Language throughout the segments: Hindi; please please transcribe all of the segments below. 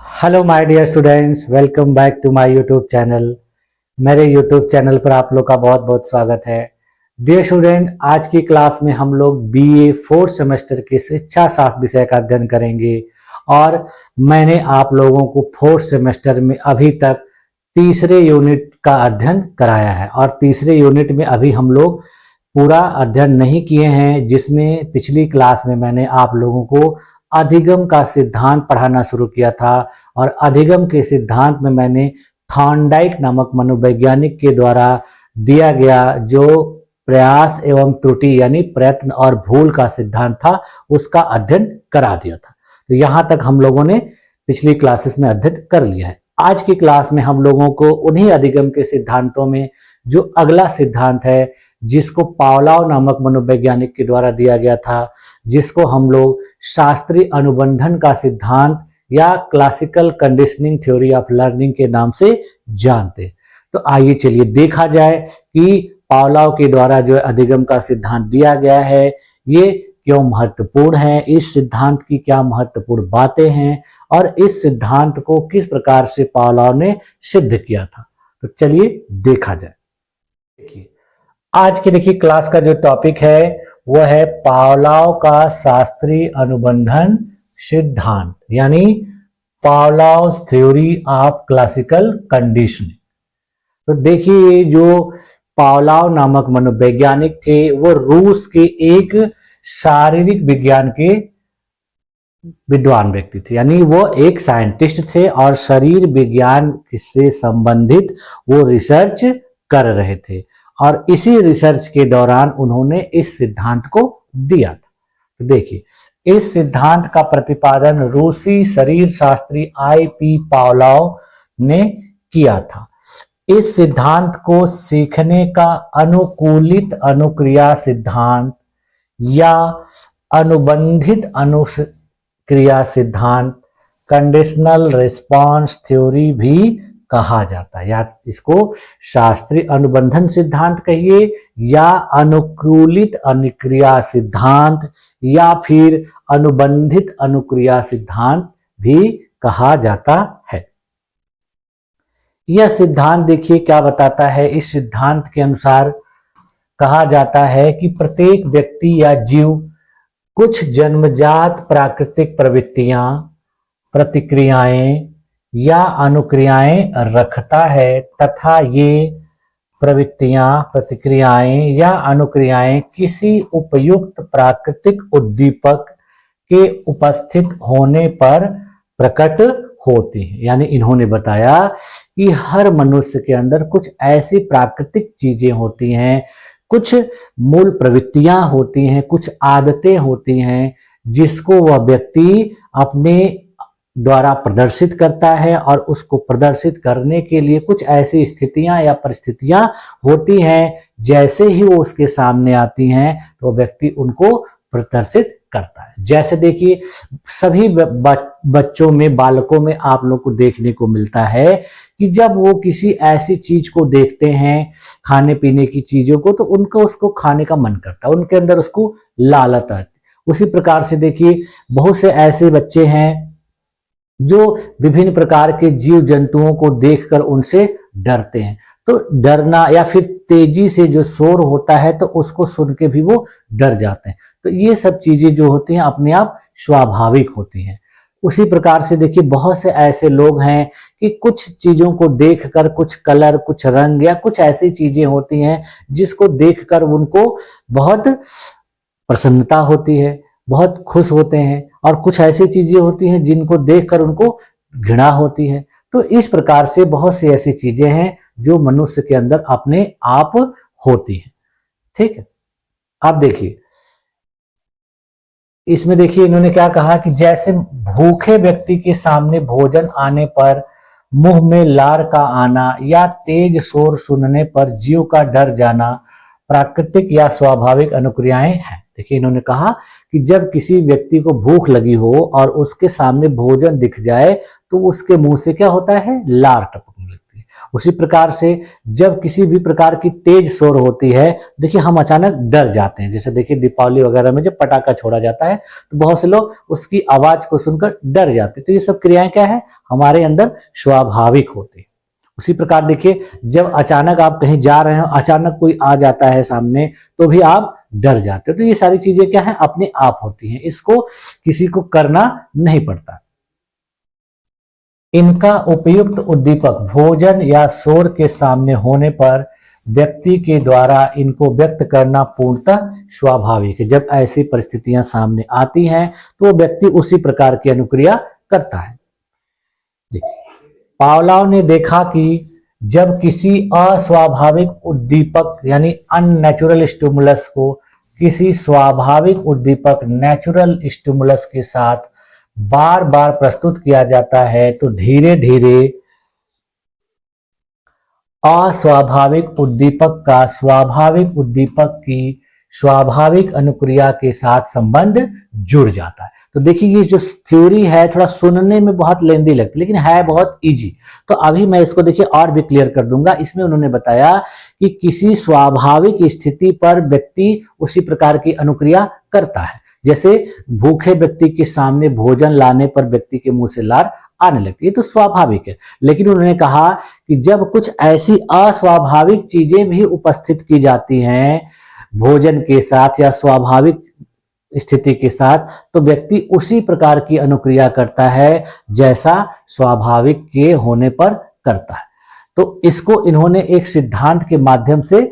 Hello my dear students, welcome back to my YouTube channel. मेरे यूट्यूब चैनल पर आप लोग का बहुत बहुत स्वागत है। डियर स्टूडेंट, आज की क्लास में हम लोग बीए फोर्थ सेमेस्टर के शिक्षा शास्त्र विषय का अध्ययन करेंगे। और मैंने आप लोगों को फोर्थ सेमेस्टर में अभी तक तीसरे यूनिट का अध्ययन कराया है और तीसरे यूनिट में अभी हम लोग पूरा अध्ययन नहीं किए हैं, जिसमें पिछली क्लास में मैंने आप लोगों को अधिगम का सिद्धांत पढ़ाना शुरू किया था। और अधिगम के सिद्धांत में मैंने थॉर्नडाइक नामक मनोवैज्ञानिक के द्वारा दिया गया जो प्रयास एवं त्रुटि यानी प्रयत्न और भूल का सिद्धांत था, उसका अध्ययन करा दिया था। तो यहाँ तक हम लोगों ने पिछली क्लासेस में अध्ययन कर लिया है। आज की क्लास में हम लोगों को उन्हीं अधिगम के सिद्धांतों में जो अगला सिद्धांत है, जिसको पावलोव नामक मनोवैज्ञानिक के द्वारा दिया गया था, जिसको हम लोग शास्त्रीय अनुबंधन का सिद्धांत या classical conditioning theory of learning के नाम से जानते हैं। तो आइए चलिए देखा जाए कि पावलोव के द्वारा जो अधिगम का सिद्धांत दिया गया है ये क्यों महत्वपूर्ण है, इस सिद्धांत की क्या महत्वपूर्ण बातें हैं और इस सिद्धांत को किस प्रकार से पावलोव ने सिद्ध किया था। तो चलिए देखा जाए। देखिए, आज के देखिए क्लास का जो टॉपिक है वह है पावलोव का शास्त्रीय अनुबंधन सिद्धांत, यानी Pavlov theory of classical conditioning. तो देखिए, जो पावलोव नामक मनोवैज्ञानिक थे वो रूस के एक शारीरिक विज्ञान के विद्वान व्यक्ति थे, यानी वो एक साइंटिस्ट थे और शरीर विज्ञान से संबंधित वो रिसर्च कर रहे थे। और इसी रिसर्च के दौरान उन्होंने इस सिद्धांत को दिया था। तो देखिए, इस सिद्धांत का प्रतिपादन रूसी शरीर शास्त्री I.P. पावलोव ने किया था। इस सिद्धांत को सीखने का अनुकूलित अनुक्रिया सिद्धांत या अनुबंधित अनुक्रिया सिद्धांत कंडीशनल रिस्पांस थ्योरी भी कहा जाता है, या इसको शास्त्रीय अनुबंधन सिद्धांत कहिए या अनुकूलित अनुक्रिया सिद्धांत या फिर अनुबंधित अनुक्रिया सिद्धांत भी कहा जाता है। यह सिद्धांत देखिए क्या बताता है। इस सिद्धांत के अनुसार कहा जाता है कि प्रत्येक व्यक्ति या जीव कुछ जन्मजात प्राकृतिक प्रवृत्तियां, प्रतिक्रियाएं या अनुक्रियाएं रखता है तथा ये प्रवृत्तियां, प्रतिक्रियाएं या अनुक्रियाएं किसी उपयुक्त प्राकृतिक उद्दीपक के उपस्थित होने पर प्रकट होती हैं। यानी इन्होंने बताया कि हर मनुष्य के अंदर कुछ ऐसी प्राकृतिक चीजें होती हैं, कुछ मूल प्रवृत्तियां होती हैं, कुछ आदतें होती हैं जिसको वह व्यक्ति अपने द्वारा प्रदर्शित करता है और उसको प्रदर्शित करने के लिए कुछ ऐसी स्थितियां या परिस्थितियां होती हैं, जैसे ही वो उसके सामने आती हैं तो व्यक्ति उनको प्रदर्शित करता है। जैसे देखिए, सभी बच्चों में, बालकों में आप लोग को देखने को मिलता है कि जब वो किसी ऐसी चीज को देखते हैं, खाने पीने की चीजों को, तो उनको उसको खाने का मन करता है, उनके अंदर उसको लालच आती है। उसी प्रकार से देखिए, बहुत से ऐसे बच्चे हैं जो विभिन्न प्रकार के जीव जंतुओं को देखकर उनसे डरते हैं। तो डरना या फिर तेजी से जो शोर होता है तो उसको सुन के भी वो डर जाते हैं। तो ये सब चीजें जो होती हैं अपने आप स्वाभाविक होती हैं। उसी प्रकार से देखिए, बहुत से ऐसे लोग हैं कि कुछ चीजों को देखकर, कुछ कलर, कुछ रंग या कुछ ऐसी चीजें होती हैं जिसको देखकर उनको बहुत प्रसन्नता होती है, बहुत खुश होते हैं, और कुछ ऐसी चीजें होती हैं जिनको देखकर उनको घृणा होती है। तो इस प्रकार से बहुत सी ऐसी चीजें हैं जो मनुष्य के अंदर अपने आप होती हैं। ठीक है, आप देखिए, इसमें देखिए इन्होंने क्या कहा कि जैसे भूखे व्यक्ति के सामने भोजन आने पर मुंह में लार का आना या तेज शोर सुनने पर जीव का डर जाना प्राकृतिक या स्वाभाविक अनुक्रियाएं हैं। देखिए, इन्होंने कहा कि जब किसी व्यक्ति को भूख लगी हो और उसके सामने भोजन दिख जाए तो उसके मुंह से क्या होता है, लार टपकने लगती है। उसी प्रकार से जब किसी भी प्रकार की तेज शोर होती है, देखिए हम अचानक डर जाते हैं। जैसे देखिए दीपावली वगैरह में जब पटाखा छोड़ा जाता है तो बहुत से लोग उसकी आवाज को सुनकर डर जाते हैं। तो ये सब क्रियाएं क्या है, हमारे अंदर स्वाभाविक होती है। उसी प्रकार देखिए जब अचानक आप कहीं जा रहे हो, अचानक कोई आ जाता है सामने, तो भी आप डर जाते हो। तो ये सारी चीजें क्या है, अपने आप होती हैं, इसको किसी को करना नहीं पड़ता। इनका उपयुक्त उद्दीपक भोजन या शोर के सामने होने पर व्यक्ति के द्वारा इनको व्यक्त करना पूर्णतः स्वाभाविक है। जब ऐसी परिस्थितियां सामने आती हैं तो वो व्यक्ति उसी प्रकार की अनुक्रिया करता है। पावलोव ने देखा कि जब किसी अस्वाभाविक उद्दीपक यानी अननेचुरल स्टिमुलस को किसी स्वाभाविक उद्दीपक नेचुरल स्टिमुलस के साथ बार बार प्रस्तुत किया जाता है तो धीरे धीरे अस्वाभाविक उद्दीपक का स्वाभाविक उद्दीपक की स्वाभाविक अनुक्रिया के साथ संबंध जुड़ जाता है। तो देखिए ये जो थ्योरी है थोड़ा सुनने में बहुत लेंदी लगती है, लेकिन है बहुत इजी। तो अभी मैं इसको देखिए और भी क्लियर कर दूंगा। इसमें उन्होंने बताया कि किसी स्वाभाविक स्थिति पर व्यक्ति उसी प्रकार की अनुक्रिया करता है। जैसे भूखे व्यक्ति के सामने भोजन लाने पर व्यक्ति के मुंह से लार आने लगती है, तो स्वाभाविक है। लेकिन उन्होंने कहा कि जब कुछ ऐसी अस्वाभाविक चीजें भी उपस्थित की जाती हैं भोजन के साथ या स्वाभाविक स्थिति के साथ, तो व्यक्ति उसी प्रकार की अनुक्रिया करता है जैसा स्वाभाविक के होने पर करता है। तो इसको इन्होंने एक सिद्धांत के माध्यम से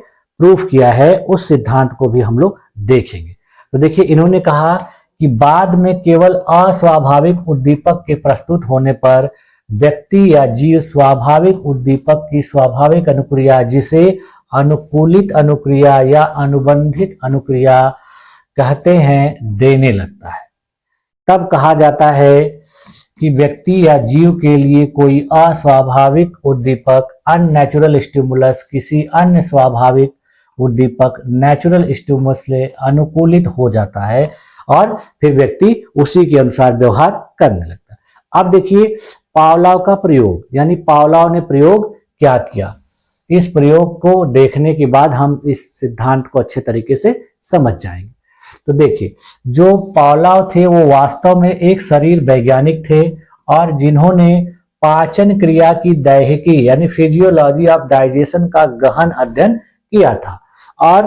प्रूफ किया है, उस सिद्धांत को भी हम लोग देखेंगे। तो देखिए इन्होंने कहा कि बाद में केवल अस्वाभाविक उद्दीपक के प्रस्तुत होने पर व्यक्ति या जीव स्वाभाविक उद्दीपक की स्वाभाविक अनुक्रिया, जिसे अनुकूलित अनुक्रिया या अनुबंधित अनुक्रिया कहते हैं, देने लगता है। तब कहा जाता है कि व्यक्ति या जीव के लिए कोई अस्वाभाविक उद्दीपक अननेचुरल स्टिमुलस किसी अन्य स्वाभाविक उद्दीपक नेचुरल स्टिमुलस से अनुकूलित हो जाता है और फिर व्यक्ति उसी के अनुसार व्यवहार करने लगता है। अब देखिए पावलोव का प्रयोग, यानी पावलोव ने प्रयोग क्या किया, इस प्रयोग को देखने के बाद हम इस सिद्धांत को अच्छे तरीके से समझ जाएंगे। तो देखिए जो पावलोव थे वो वास्तव में एक शरीर वैज्ञानिक थे और जिन्होंने पाचन क्रिया की दैहिकी यानी फिजियोलॉजी ऑफ डाइजेशन का गहन अध्ययन किया था और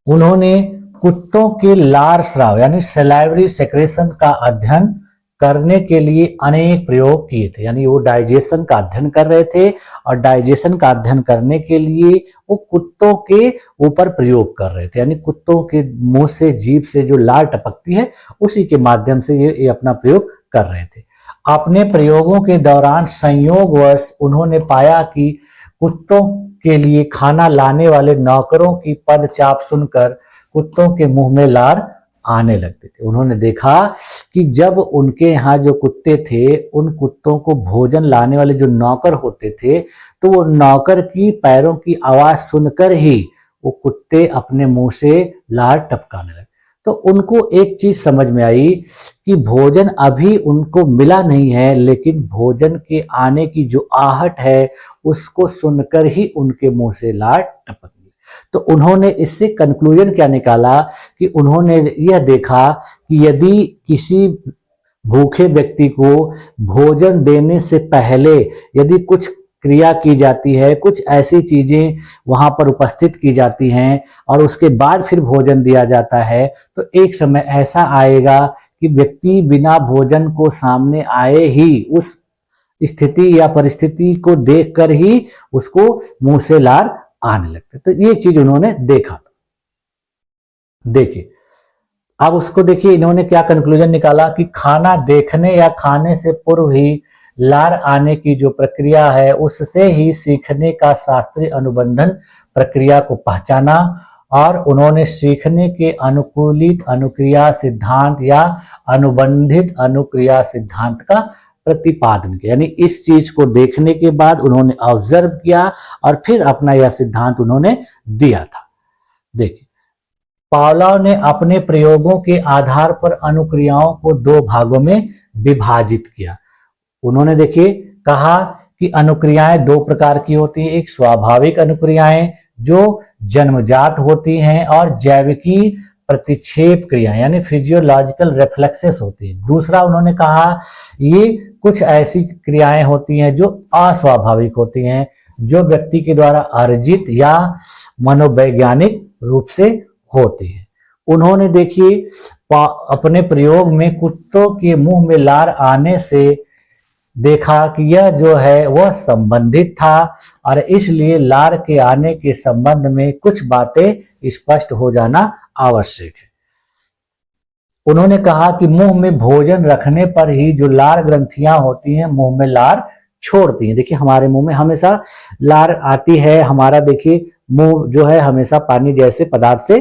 उन्होंने कुत्तों के लार स्राव यानी सलाइवरी सेक्रेशन का अध्ययन करने के लिए अनेक प्रयोग किए थे। यानी वो डाइजेशन का अध्ययन कर रहे थे और डाइजेशन का अध्ययन करने के लिए वो कुत्तों के ऊपर प्रयोग कर रहे थे। यानी कुत्तों के मुंह से जीभ से जो लार टपकती है उसी के माध्यम से ये अपना प्रयोग कर रहे थे। अपने प्रयोगों के दौरान संयोगवश उन्होंने पाया कि कुत्तों के लिए खाना लाने वाले नौकरों की पदचाप सुनकर कुत्तों के मुंह में लार आने लगते थे। उन्होंने देखा कि जब उनके यहाँ जो कुत्ते थे, उन कुत्तों को भोजन लाने वाले जो नौकर होते थे, तो वो नौकर की पैरों की आवाज सुनकर ही वो कुत्ते अपने मुंह से लार टपकाने लगे। तो उनको एक चीज समझ में आई कि भोजन अभी उनको मिला नहीं है, लेकिन भोजन के आने की जो आहट है उसको सुनकर ही उनके मुंह से लार टपक। तो उन्होंने इससे कंक्लूजन क्या निकाला कि उन्होंने यह देखा कि यदि किसी भूखे व्यक्ति को भोजन देने से पहले यदि कुछ क्रिया की जाती है, कुछ ऐसी चीजें वहां पर उपस्थित की जाती हैं और उसके बाद फिर भोजन दिया जाता है, तो एक समय ऐसा आएगा कि व्यक्ति बिना भोजन को सामने आए ही उस स्थिति या परिस्थिति को देखकर ही उसको मुंह से लार आने लगते। तो ये चीज उन्होंने देखा। देखिए अब उसको देखिए इन्होंने क्या कंक्लूजन निकाला कि खाना देखने या खाने से पूर्व ही लार आने की जो प्रक्रिया है उससे ही सीखने का शास्त्रीय अनुबंधन प्रक्रिया को पहचाना और उन्होंने सीखने के अनुकूलित अनुक्रिया सिद्धांत या अनुबंधित अनुक्रिया सिद्धांत का प्रतिपादन किया। यानी इस चीज को देखने के बाद उन्होंने ऑब्जर्व किया और फिर अपना यह सिद्धांत उन्होंने दिया था। देखिए पावलोव ने अपने प्रयोगों के आधार पर अनुक्रियाओं को दो भागों में विभाजित किया। उन्होंने देखिए कहा कि अनुक्रियाएं दो प्रकार की होती है, एक स्वाभाविक अनुक्रियाएं जो जन्मजात होती हैं और जैविकी प्रतिक्षेप क्रिया यानी फिजियोलॉजिकल रिफ्लेक्सेस होती है। दूसरा उन्होंने कहा ये कुछ ऐसी क्रियाएं होती हैं जो अस्वाभाविक होती हैं, जो व्यक्ति के द्वारा अर्जित या मनोवैज्ञानिक रूप से होती है। उन्होंने देखिए अपने प्रयोग में कुत्तों के मुंह में लार आने से देखा कि यह जो है वह संबंधित था और इसलिए लार के आने के संबंध में कुछ बातें स्पष्ट हो जाना आवश्यक है। उन्होंने कहा कि मुंह में भोजन रखने पर ही जो लार ग्रंथियां होती हैं मुंह में लार छोड़ती हैं। देखिए हमारे मुंह में हमेशा लार आती है, हमारा देखिए मुंह जो है हमेशा पानी जैसे पदार्थ से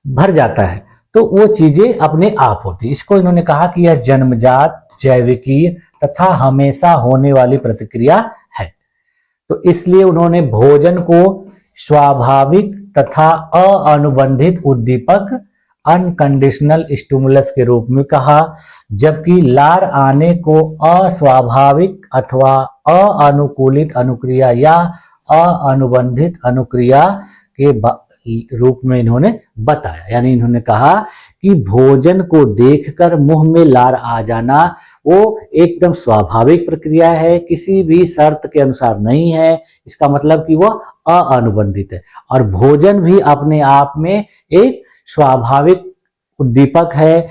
भर जाता है, तो वो चीजें अपने आप होती है। इसको इन्होंने कहा कि यह जन्मजात, जैविकीय तथा हमेशा होने वाली प्रतिक्रिया है। तो इसलिए उन्होंने भोजन को स्वाभाविक तथा अअनुबंधित उद्दीपक अनकंडीशनल स्टिमुलस के रूप में कहा, जबकि लार आने को अस्वाभाविक अथवा अअनुकूलित अनुक्रिया या अअनुबंधित अनुक्रिया के रूप में इन्होंने बताया। यानी इन्होंने कहा कि भोजन को देखकर मुंह में लार आ जाना वो एकदम स्वाभाविक प्रक्रिया है, किसी भी शर्त के अनुसार नहीं है। इसका मतलब कि वह अअनुबंधित है और भोजन भी अपने आप में एक स्वाभाविक उद्दीपक है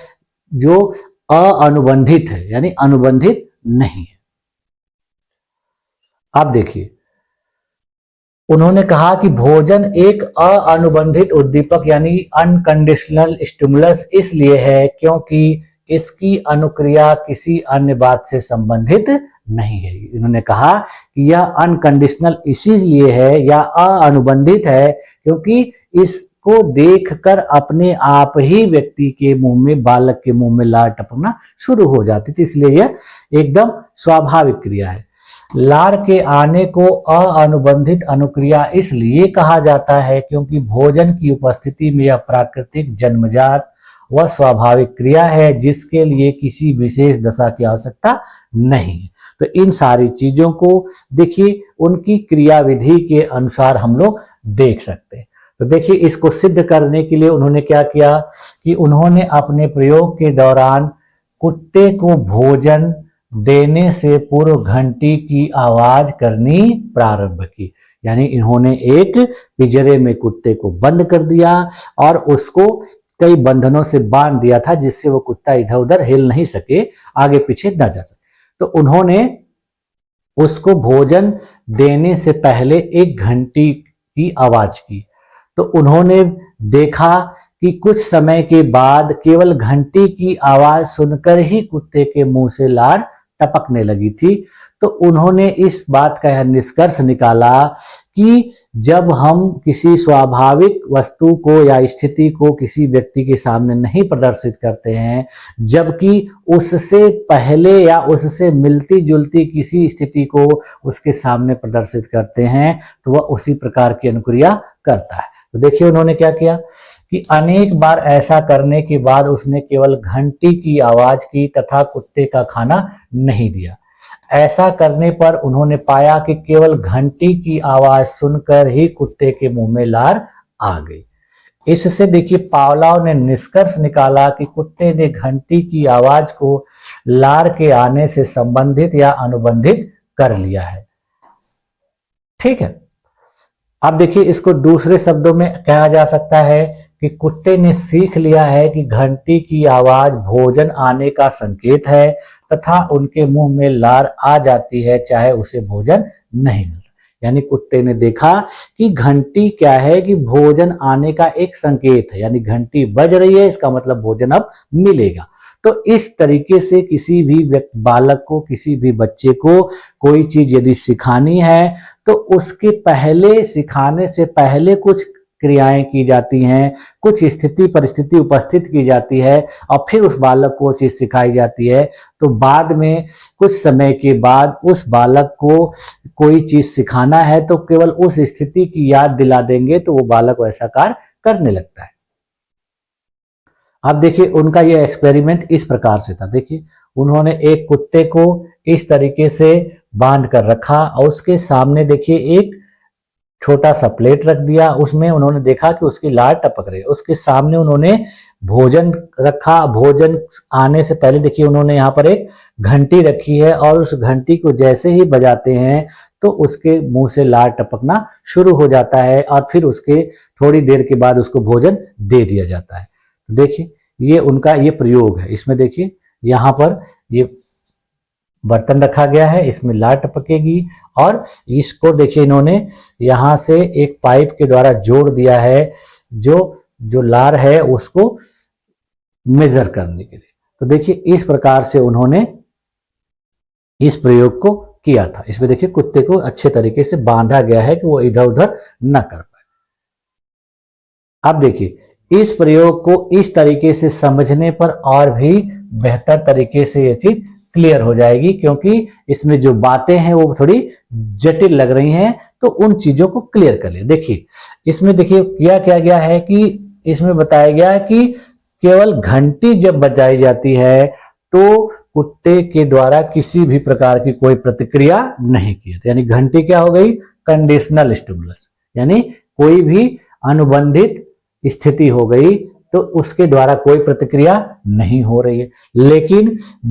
जो अअनुबंधित है, यानी अनुबंधित नहीं है। आप देखिए उन्होंने कहा कि भोजन एक अअनुबंधित उद्दीपक यानी अनकंडीशनल स्टिमुलस इसलिए है क्योंकि इसकी अनुक्रिया किसी अन्य बात से संबंधित नहीं है। इन्होंने कहा कि यह अनकंडीशनल इसीलिए है या अअनुबंधित है क्योंकि इसको देखकर अपने आप ही व्यक्ति के मुंह में, बालक के मुंह में लार टपकना शुरू हो जाती थी, इसलिए यह एकदम स्वाभाविक क्रिया है। लार के आने को अअनुबंधित अनुक्रिया इसलिए कहा जाता है क्योंकि भोजन की उपस्थिति में यह प्राकृतिक, जन्मजात व स्वाभाविक क्रिया है जिसके लिए किसी विशेष दशा की आवश्यकता नहीं है। तो इन सारी चीजों को देखिए उनकी क्रियाविधि के अनुसार हम लोग देख सकते हैं। तो देखिए इसको सिद्ध करने के लिए उन्होंने क्या किया कि उन्होंने अपने प्रयोग के दौरान कुत्ते को भोजन देने से पूर्व घंटी की आवाज करनी प्रारंभ की। यानी इन्होंने एक पिंजरे में कुत्ते को बंद कर दिया और उसको कई बंधनों से बांध दिया था जिससे वो कुत्ता इधर उधर हिल नहीं सके, आगे पीछे न जा सके। तो उन्होंने उसको भोजन देने से पहले एक घंटी की आवाज की। तो उन्होंने देखा कि कुछ समय के बाद केवल घंटी की आवाज सुनकर ही कुत्ते के मुंह से लार टपकने लगी थी। तो उन्होंने इस बात का यह निष्कर्ष निकाला कि जब हम किसी स्वाभाविक वस्तु को या स्थिति को किसी व्यक्ति के सामने नहीं प्रदर्शित करते हैं, जबकि उससे पहले या उससे मिलती जुलती किसी स्थिति को उसके सामने प्रदर्शित करते हैं, तो वह उसी प्रकार की अनुक्रिया करता है। तो देखिए उन्होंने क्या किया कि अनेक बार ऐसा करने के बाद उसने केवल घंटी की आवाज की तथा कुत्ते का खाना नहीं दिया। ऐसा करने पर उन्होंने पाया कि केवल घंटी की आवाज सुनकर ही कुत्ते के मुंह में लार आ गई। इससे देखिए पावलोव ने निष्कर्ष निकाला कि कुत्ते ने घंटी की आवाज को लार के आने से संबंधित या अनुबंधित कर लिया है। ठीक है, अब देखिए इसको दूसरे शब्दों में कहा जा सकता है कि कुत्ते ने सीख लिया है कि घंटी की आवाज भोजन आने का संकेत है तथा उनके मुंह में लार आ जाती है चाहे उसे भोजन नहीं मिलता। यानी कुत्ते ने देखा कि घंटी क्या है कि भोजन आने का एक संकेत है, यानी घंटी बज रही है इसका मतलब भोजन अब मिलेगा। तो इस तरीके से किसी भी बालक को, किसी भी बच्चे को कोई चीज यदि सिखानी है तो उसके पहले, सिखाने से पहले कुछ क्रियाएं की जाती हैं, कुछ स्थिति परिस्थिति उपस्थित की जाती है और फिर उस बालक को चीज सिखाई जाती है। तो बाद में कुछ समय के बाद उस बालक को कोई चीज सिखाना है तो केवल उस स्थिति की याद दिला देंगे तो वो बालक वैसा कार्य करने लगता है। अब देखिए उनका ये एक्सपेरिमेंट इस प्रकार से था। देखिए उन्होंने एक कुत्ते को इस तरीके से बांध कर रखा और उसके सामने देखिए एक छोटा सा प्लेट रख दिया, उसमें उन्होंने देखा कि उसकी लार टपक रही है। उसके सामने उन्होंने भोजन रखा, भोजन आने से पहले देखिए उन्होंने यहाँ पर एक घंटी रखी है और उस घंटी को जैसे ही बजाते हैं तो उसके मुंह से लार टपकना शुरू हो जाता है और फिर उसके थोड़ी देर के बाद उसको भोजन दे दिया जाता है। देखिए ये उनका ये प्रयोग है। इसमें देखिए यहाँ पर ये बर्तन रखा गया है, इसमें लार टपकेगी और इसको देखिए इन्होंने यहाँ से एक पाइप के द्वारा जोड़ दिया है जो लार है उसको मेजर करने के लिए। तो देखिए इस प्रकार से उन्होंने इस प्रयोग को किया था। इसमें देखिए कुत्ते को अच्छे तरीके से बांधा गया है कि वो इधर उधर न कर पाए। अब देखिए इस प्रयोग को इस तरीके से समझने पर और भी बेहतर तरीके से ये चीज क्लियर हो जाएगी, क्योंकि इसमें जो बातें हैं वो थोड़ी जटिल लग रही हैं, तो उन चीजों को क्लियर कर लिया। देखिए इसमें देखिए क्या गया है कि इसमें बताया गया है कि केवल घंटी जब बजाई जाती है तो कुत्ते के द्वारा किसी भी प्रकार की कोई प्रतिक्रिया नहीं की जाती। यानी घंटी क्या हो गई? कंडीशनल स्टिमुलस, यानी कोई भी अनुबंधित स्थिति हो गई तो उसके द्वारा कोई प्रतिक्रिया नहीं हो रही है। लेकिन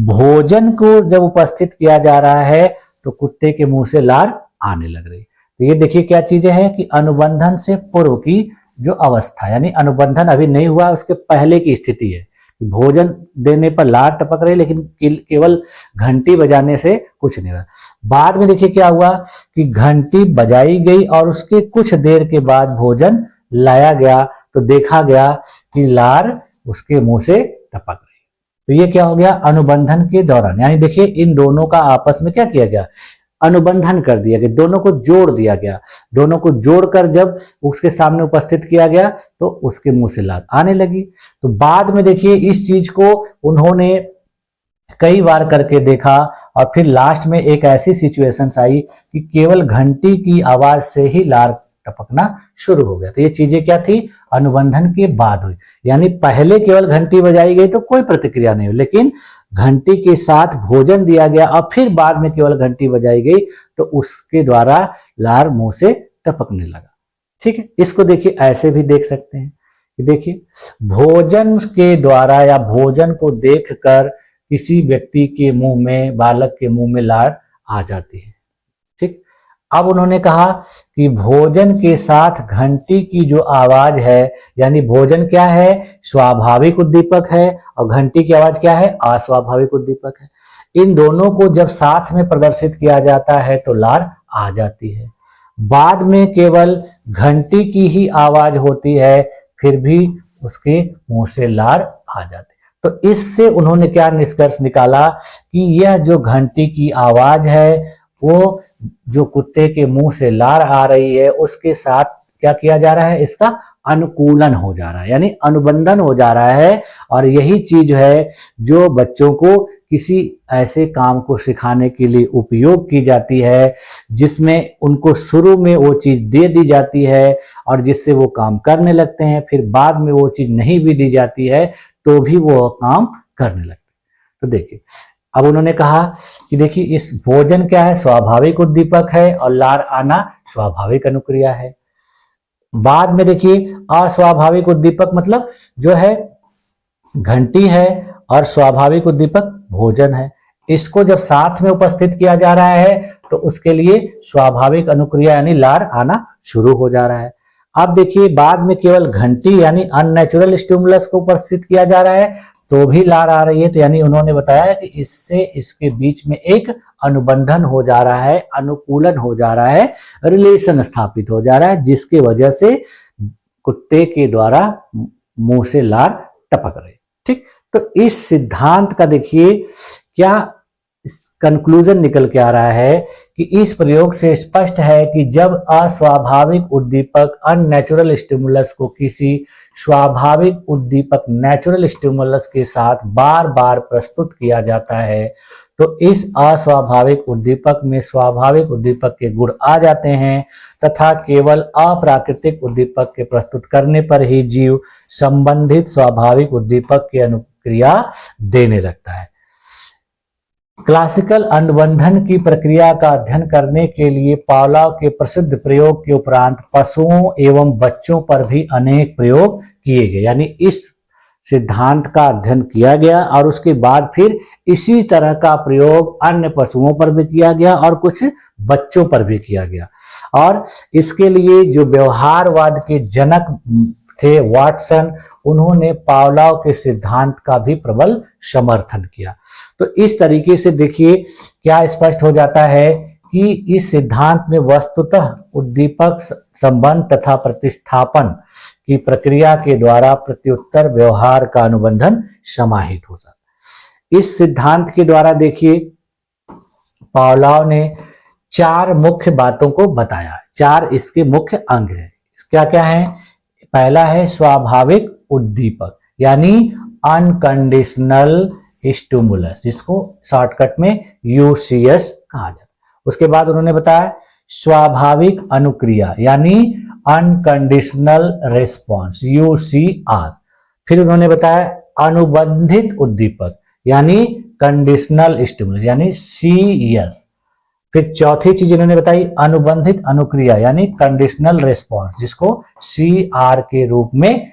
भोजन को जब उपस्थित किया जा रहा है तो कुत्ते के मुंह से लार आने लग रही। तो ये देखिए क्या चीजें हैं कि अनुबंधन से पूर्व की जो अवस्था, यानी अनुबंधन अभी नहीं हुआ, उसके पहले की स्थिति है। भोजन देने पर लार टपक रही, लेकिन केवल घंटी बजाने से कुछ नहीं हुआ। बाद में देखिए क्या हुआ कि घंटी बजाई गई और उसके कुछ देर के बाद भोजन लाया गया तो देखा गया कि लार उसके मुंह से टपक रही। तो ये क्या हो गया? अनुबंधन के दौरान, यानी देखिए इन दोनों का आपस में क्या किया गया? अनुबंधन कर दिया गया, दोनों को जोड़ दिया गया। दोनों को जोड़कर जब उसके सामने उपस्थित किया गया तो उसके मुंह से लार आने लगी। तो बाद में देखिए इस चीज को उन्होंने कई बार करके देखा और फिर लास्ट में एक ऐसी सिचुएशंस आई कि केवल घंटी की आवाज से ही लार टपकना शुरू हो गया। तो ये चीजें क्या थी? अनुबंधन के बाद हुई। यानी पहले केवल घंटी बजाई गई तो कोई प्रतिक्रिया नहीं हुई, लेकिन घंटी के साथ भोजन दिया गया और फिर बाद में केवल घंटी बजाई गई तो उसके द्वारा लार मुंह से टपकने लगा। ठीक है, इसको देखिए ऐसे भी देख सकते हैं कि देखिए भोजन के द्वारा या भोजन को देखकर किसी व्यक्ति के मुंह में, बालक के मुंह में लार आ जाती है। ठीक, अब उन्होंने कहा कि भोजन के साथ घंटी की जो आवाज है, यानी भोजन क्या है? स्वाभाविक उद्दीपक है और घंटी की आवाज क्या है? अस्वाभाविक उद्दीपक है। इन दोनों को जब साथ में प्रदर्शित किया जाता है तो लार आ जाती है। बाद में केवल घंटी की ही आवाज होती है, फिर भी उसके मुंह से लार आ जाती है। तो इससे उन्होंने क्या निष्कर्ष निकाला कि यह जो घंटी की आवाज है वो जो कुत्ते के मुंह से लार आ रही है उसके साथ क्या किया जा रहा है? इसका अनुकूलन हो जा रहा है, यानी अनुबंधन हो जा रहा है। और यही चीज है जो बच्चों को किसी ऐसे काम को सिखाने के लिए उपयोग की जाती है जिसमें उनको शुरू में वो चीज दे दी जाती है और जिससे वो काम करने लगते हैं। फिर बाद में वो चीज नहीं भी दी जाती है तो भी वो काम करने लगते हैं। तो देखिए अब उन्होंने कहा कि देखिए इस भोजन क्या है? स्वाभाविक उद्दीपक है और लार आना स्वाभाविक अनुक्रिया है। बाद में देखिए अस्वाभाविक उद्दीपक मतलब जो है घंटी है और स्वाभाविक उद्दीपक भोजन है। इसको जब साथ में उपस्थित किया जा रहा है तो उसके लिए स्वाभाविक अनुक्रिया यानी लार आना शुरू हो जा रहा है। अब देखिए बाद में केवल घंटी यानी अननेचुरल स्टिमुलस को उपस्थित किया जा रहा है तो भी लार आ रही है। तो यानी उन्होंने बताया कि इससे इसके बीच में एक अनुबंधन हो जा रहा है, अनुकूलन हो जा रहा है, रिलेशन स्थापित हो जा रहा है, जिसकी वजह से कुत्ते के द्वारा मुंह से लार टपक रही। ठीक, तो इस सिद्धांत का देखिए क्या कंक्लूजन निकल के आ रहा है कि इस प्रयोग से स्पष्ट है कि जब अस्वाभाविक उद्दीपक अननेचुरल स्टिमुलस को किसी स्वाभाविक उद्दीपक नेचुरल स्टिमुलस के साथ बार बार प्रस्तुत किया जाता है तो इस अस्वाभाविक उद्दीपक में स्वाभाविक उद्दीपक के गुण आ जाते हैं तथा केवल अप्राकृतिक उद्दीपक के प्रस्तुत करने पर ही जीव संबंधित स्वाभाविक उद्दीपक की अनुक्रिया देने लगता है। क्लासिकल अनुबंधन की प्रक्रिया का अध्ययन करने के लिए पावलोव के प्रसिद्ध प्रयोग के उपरांत पशुओं एवं बच्चों पर भी अनेक प्रयोग किए गए, यानी इस सिद्धांत का अध्ययन किया गया और उसके बाद फिर इसी तरह का प्रयोग अन्य पशुओं पर भी किया गया और कुछ बच्चों पर भी किया गया। और इसके लिए जो व्यवहारवाद के जनक थे वाटसन, उन्होंने पावलोव के सिद्धांत का भी प्रबल समर्थन किया। तो इस तरीके से देखिए क्या स्पष्ट हो जाता है कि इस सिद्धांत में वस्तुतः उद्दीपक संबंध तथा प्रतिस्थापन की प्रक्रिया के द्वारा प्रत्युत्तर व्यवहार का अनुबंधन समाहित हो जाता है। इस सिद्धांत के द्वारा देखिए पावलोव ने 4 मुख्य बातों को बताया, 4 इसके मुख्य अंग हैं। क्या क्या है? पहला है स्वाभाविक उद्दीपक, यानी अनकंडीशनल स्टिमुलस, जिसको शॉर्टकट में यूसीएस कहा जाता है। उसके बाद उन्होंने बताया स्वाभाविक अनुक्रिया, यानी अनकंडीशनल रिस्पॉन्स, यूसीआर। फिर उन्होंने बताया अनुबंधित उद्दीपक, यानी कंडीशनल स्टिमुलस, यानी सीएस। फिर चौथी चीज इन्होंने बताई अनुबंधित अनुक्रिया, यानी कंडीशनल रिस्पॉन्स, जिसको सीआर के रूप में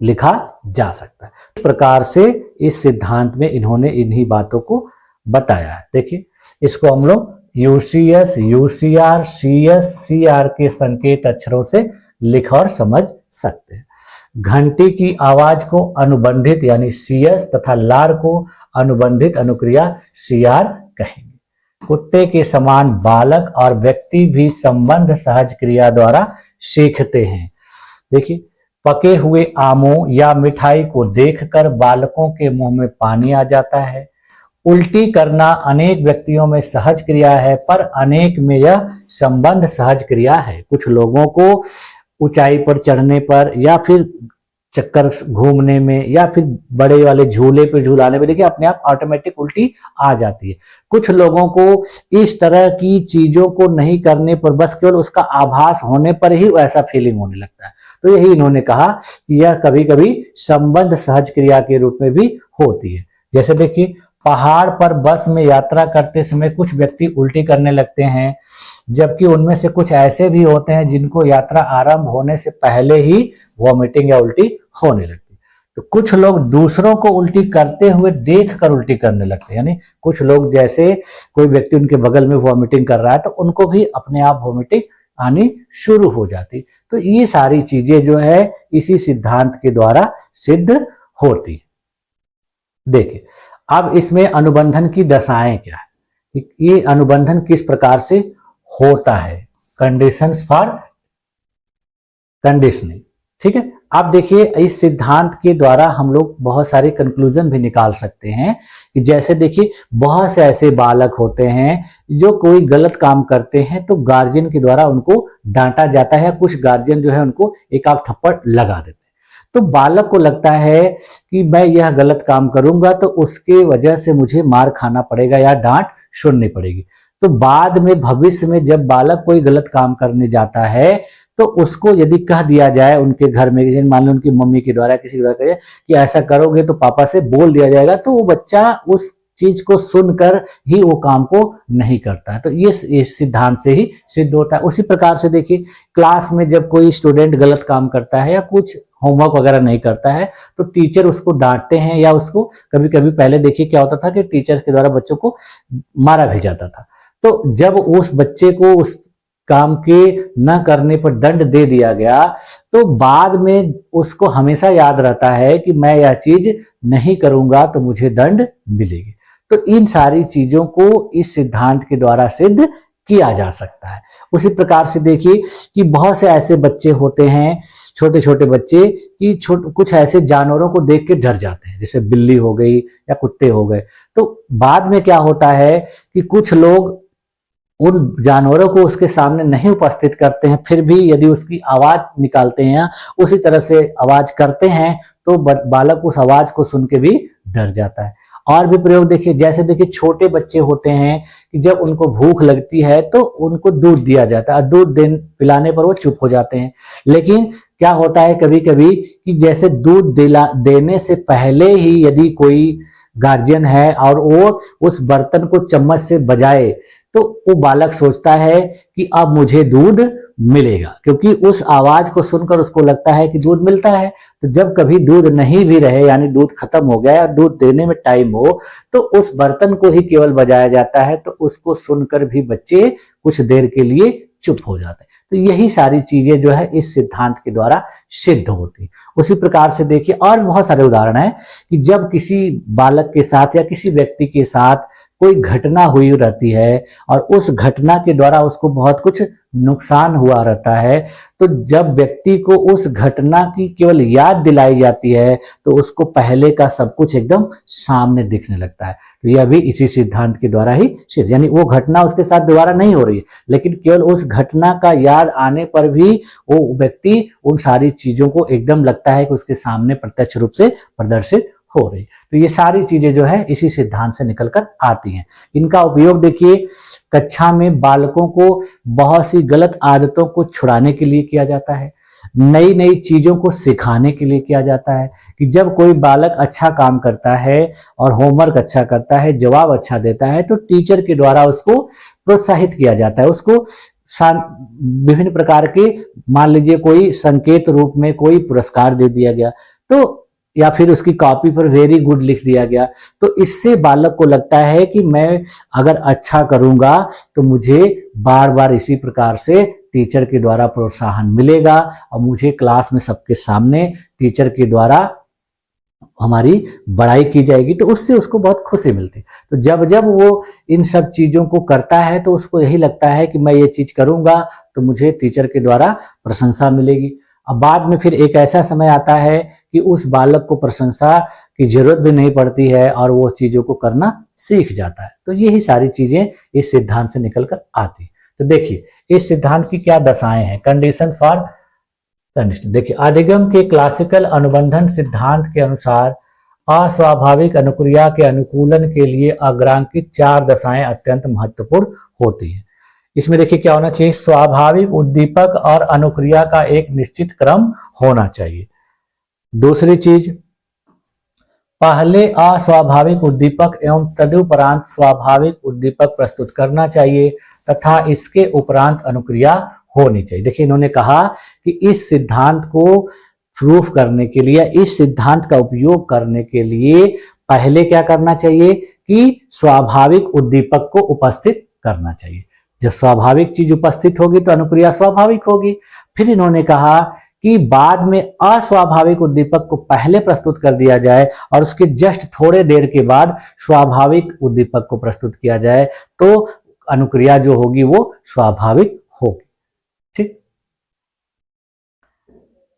लिखा जा सकता है। इस प्रकार से इस सिद्धांत में इन्होंने इन्हीं बातों को बताया है। देखिए इसको हम लोग यूसीएस, यूसीआर, सीएस, सीआर के संकेत अक्षरों से लिख और समझ सकते हैं। घंटी की आवाज को अनुबंधित यानी सीएस तथा लार को अनुबंधित अनुक्रिया सीआर कहेंगे। कुत्ते के समान बालक और व्यक्ति भी संबंध सहज क्रिया द्वारा सीखते हैं। देखिए पके हुए आमों या मिठाई को देखकर बालकों के मुंह में पानी आ जाता है। उल्टी करना अनेक व्यक्तियों में सहज क्रिया है, पर अनेक में यह संबंध सहज क्रिया है। कुछ लोगों को ऊंचाई पर चढ़ने पर या फिर चक्कर घूमने में या फिर बड़े वाले झूले पे झूलाने में देखिए अपने आप ऑटोमेटिक उल्टी आ जाती है। कुछ लोगों को इस तरह की चीजों को नहीं करने पर, बस केवल उसका आभास होने पर ही ऐसा फीलिंग होने लगता है। तो यही इन्होंने कहा कि यह कभी कभी संबंध सहज क्रिया के रूप में भी होती है। जैसे देखिए पहाड़ पर बस में यात्रा करते समय कुछ व्यक्ति उल्टी करने लगते हैं, जबकि उनमें से कुछ ऐसे भी होते हैं जिनको यात्रा आरंभ होने से पहले ही वॉमिटिंग या उल्टी होने लगती है। तो कुछ लोग दूसरों को उल्टी करते हुए देखकर उल्टी करने लगते हैं, यानी कुछ लोग जैसे कोई व्यक्ति उनके बगल में वॉमिटिंग कर रहा है तो उनको भी अपने आप वॉमिटिंग आनी शुरू हो जाती। तो ये सारी चीजें जो है इसी सिद्धांत के द्वारा सिद्ध होती। देखिए अब इसमें अनुबंधन की दशाएं क्या है, ये अनुबंधन किस प्रकार से होता है, कंडीशंस फॉर कंडीशनिंग। ठीक है, अब देखिए इस सिद्धांत के द्वारा हम लोग बहुत सारे कंक्लूजन भी निकाल सकते हैं कि जैसे देखिए बहुत से ऐसे बालक होते हैं जो कोई गलत काम करते हैं तो गार्जियन के द्वारा उनको डांटा जाता है, कुछ गार्जियन जो है उनको एक आध थप्पड़ लगा देते हैं। तो बालक को लगता है कि मैं यह गलत काम करूंगा तो उसके वजह से मुझे मार खाना पड़ेगा या डांट सुननी पड़ेगी। तो बाद में भविष्य में जब बालक कोई गलत काम करने जाता है तो उसको यदि कह दिया जाए उनके घर में, मान लो उनकी मम्मी के द्वारा किसी के द्वारा कि ऐसा करोगे तो पापा से बोल दिया जाएगा, तो वो बच्चा उस चीज को सुनकर ही वो काम को नहीं करता है। तो ये सिद्धांत से ही सिद्ध होता है। उसी प्रकार से देखिए क्लास में जब कोई स्टूडेंट गलत काम करता है या कुछ होमवर्क वगैरह नहीं करता है तो टीचर उसको डांटते हैं, या उसको कभी कभी पहले देखिए क्या होता था कि टीचर्स के द्वारा बच्चों को मारा भी जाता था। तो जब उस बच्चे को उस काम के न करने पर दंड दे दिया गया तो बाद में उसको हमेशा याद रहता है कि मैं यह चीज नहीं करूंगा तो मुझे दंड मिलेगी। तो इन सारी चीजों को इस सिद्धांत के द्वारा सिद्ध किया जा सकता है। उसी प्रकार से देखिए कि बहुत से ऐसे बच्चे होते हैं, छोटे छोटे बच्चे, कि कुछ ऐसे जानवरों को देख के डर जाते हैं, जैसे बिल्ली हो गई या कुत्ते हो गए। तो बाद में क्या होता है कि कुछ लोग उन जानवरों को उसके सामने नहीं उपस्थित करते हैं, फिर भी यदि उसकी आवाज निकालते हैं, उसी तरह से आवाज करते हैं तो बालक उस आवाज को सुन के भी डर जाता है। और भी प्रयोग देखिए, जैसे देखिए छोटे बच्चे होते हैं कि जब उनको भूख लगती है तो उनको दूध दिया जाता है, दूध पिलाने पर वो चुप हो जाते हैं। लेकिन क्या होता है कभी कभी कि जैसे दूध देने से पहले ही यदि कोई गार्जियन है और वो उस बर्तन को चम्मच से बजाए तो वो बालक सोचता है कि अब मुझे दूध मिलेगा, क्योंकि उस आवाज को सुनकर उसको लगता है कि दूध मिलता है। तो जब कभी दूध नहीं भी रहे, यानी दूध खत्म हो गया या दूध देने में टाइम हो, तो उस बर्तन को ही केवल बजाया जाता है, तो उसको सुनकर भी बच्चे कुछ देर के लिए चुप हो जाते हैं। तो यही सारी चीजें जो है इस सिद्धांत के द्वारा सिद्ध होती। उसी प्रकार से देखिए और बहुत सारे उदाहरण हैं कि जब किसी बालक के साथ या किसी व्यक्ति के साथ कोई घटना हुई रहती है और उस घटना के द्वारा उसको बहुत कुछ नुकसान हुआ रहता है, तो जब व्यक्ति को उस घटना की केवल याद दिलाई जाती है तो उसको पहले का सब कुछ एकदम सामने दिखने लगता है। तो यह भी इसी सिद्धांत के द्वारा ही सिद्ध, यानी वो घटना उसके साथ दोबारा नहीं हो रही है, लेकिन केवल उस घटना का याद आने पर भी वो व्यक्ति उन सारी चीजों को एकदम लगता है कि उसके सामने प्रत्यक्ष रूप से प्रदर्शित हो रही। तो ये सारी चीजें जो है इसी सिद्धांत से निकलकर आती हैं। इनका उपयोग देखिए कक्षा में बालकों को बहुत सी गलत आदतों को छुड़ाने के लिए किया जाता है, नई नई चीजों को सिखाने के लिए किया जाता है। कि जब कोई बालक अच्छा काम करता है और होमवर्क अच्छा करता है, जवाब अच्छा देता है, तो टीचर के द्वारा उसको प्रोत्साहित किया जाता है, उसको विभिन्न प्रकार के, मान लीजिए कोई संकेत रूप में कोई पुरस्कार दे दिया गया, तो या फिर उसकी कॉपी पर वेरी गुड लिख दिया गया, तो इससे बालक को लगता है कि मैं अगर अच्छा करूंगा तो मुझे बार बार इसी प्रकार से टीचर के द्वारा प्रोत्साहन मिलेगा और मुझे क्लास में सबके सामने टीचर के द्वारा हमारी बड़ाई की जाएगी, तो उससे उसको बहुत खुशी मिलती है। तो जब जब वो इन सब चीजों को करता है तो उसको यही लगता है कि मैं ये चीज करूंगा तो मुझे टीचर के द्वारा प्रशंसा मिलेगी। अब बाद में फिर एक ऐसा समय आता है कि उस बालक को प्रशंसा की जरूरत भी नहीं पड़ती है और वो चीजों को करना सीख जाता है। तो यही सारी चीजें इस सिद्धांत से निकलकर आती। तो देखिए इस सिद्धांत की क्या दशाएं हैं, कंडीशन फॉर कंडीशन। देखिए अधिगम के क्लासिकल अनुबंधन सिद्धांत के अनुसार अस्वाभाविक अनुक्रिया के अनुकूलन के लिए अग्रांकित 4 दशाएं अत्यंत महत्वपूर्ण होती हैं। इसमें देखिए क्या होना चाहिए, स्वाभाविक उद्दीपक और अनुक्रिया का एक निश्चित क्रम होना चाहिए। दूसरी चीज, पहले अस्वाभाविक उद्दीपक एवं तदुपरांत स्वाभाविक उद्दीपक प्रस्तुत करना चाहिए तथा इसके उपरांत अनुक्रिया होनी चाहिए। देखिए इन्होंने कहा कि इस सिद्धांत को प्रूफ करने के लिए, इस सिद्धांत का उपयोग करने के लिए पहले क्या करना चाहिए कि स्वाभाविक उद्दीपक को उपस्थित करना चाहिए। जब स्वाभाविक चीज उपस्थित होगी तो अनुक्रिया स्वाभाविक होगी। फिर इन्होंने कहा कि बाद में अस्वाभाविक उद्दीपक को पहले प्रस्तुत कर दिया जाए और उसके जस्ट थोड़े देर के बाद स्वाभाविक उद्दीपक को प्रस्तुत किया जाए, तो अनुक्रिया जो होगी वो स्वाभाविक होगी। ठीक,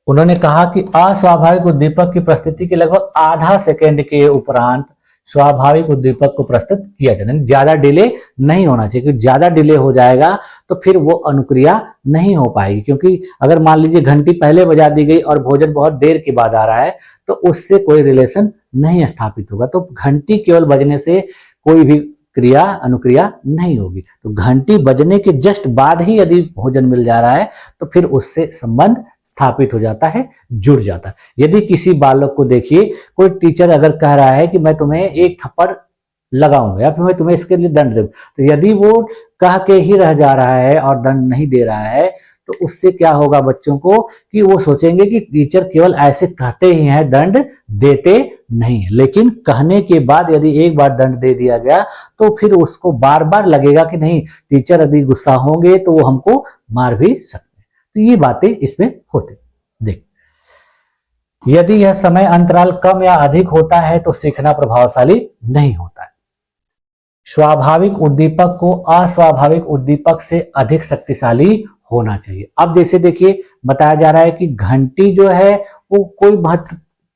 उन्होंने कहा कि अस्वाभाविक उद्दीपक की प्रस्तुति के लगभग आधा सेकेंड के उपरांत स्वाभाविक उद्दीपक को प्रस्तुत किया जाए, ज्यादा डिले नहीं होना चाहिए, क्योंकि ज्यादा डिले हो जाएगा तो फिर वो अनुक्रिया नहीं हो पाएगी। क्योंकि अगर मान लीजिए घंटी पहले बजा दी गई और भोजन बहुत देर के बाद आ रहा है तो उससे कोई रिलेशन नहीं स्थापित होगा। तो घंटी केवल बजने से कोई भी क्रिया अनुक्रिया नहीं होगी। तो घंटी बजने के जस्ट बाद ही यदि भोजन मिल जा रहा है तो फिर उससे संबंध स्थापित हो जाता है, जुड़ जाता है। यदि किसी बालक को देखिए, कोई टीचर अगर कह रहा है कि मैं तुम्हें एक थप्पड़ लगाऊंगा या फिर मैं तुम्हें इसके लिए दंड दूंगा, तो यदि वो कह के ही रह जा रहा है और दंड नहीं दे रहा है तो उससे क्या होगा बच्चों को कि वो सोचेंगे कि टीचर केवल ऐसे कहते ही हैं, दंड देते नहीं है। लेकिन कहने के बाद यदि एक बार दंड दे दिया गया तो फिर उसको बार बार लगेगा कि नहीं, टीचर यदि गुस्सा होंगे तो वो हमको मार भी सकते हैं। तो ये बातें इसमें होती। देख, यदि यह समय अंतराल कम या अधिक होता है तो सीखना प्रभावशाली नहीं होता है। स्वाभाविक उद्दीपक को अस्वाभाविक उद्दीपक से अधिक शक्तिशाली होना चाहिए। अब जैसे देखिए बताया जा रहा है कि घंटी जो है वो कोई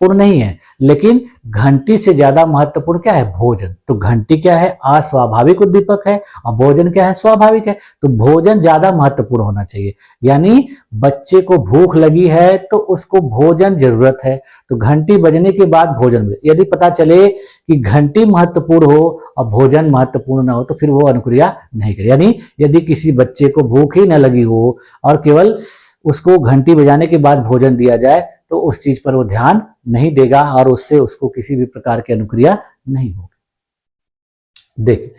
महत्वपूर्ण नहीं है, लेकिन घंटी से ज्यादा महत्वपूर्ण क्या है? भोजन। तो घंटी क्या है? अस्वाभाविक उद्दीपक है और भोजन क्या है? स्वाभाविक है। तो भोजन ज्यादा महत्वपूर्ण होना चाहिए। यानी बच्चे को भूख लगी है तो उसको भोजन जरूरत है, तो घंटी बजने के बाद भोजन मिले। यदि पता चले कि घंटी महत्वपूर्ण हो और भोजन महत्वपूर्ण ना हो तो फिर वो अनुक्रिया नहीं करे। यानी यदि किसी बच्चे को भूख ही न लगी हो और केवल उसको घंटी बजाने के बाद भोजन दिया जाए तो उस चीज पर वो ध्यान नहीं देगा और उससे उसको किसी भी प्रकार की अनुक्रिया नहीं होगी। देख,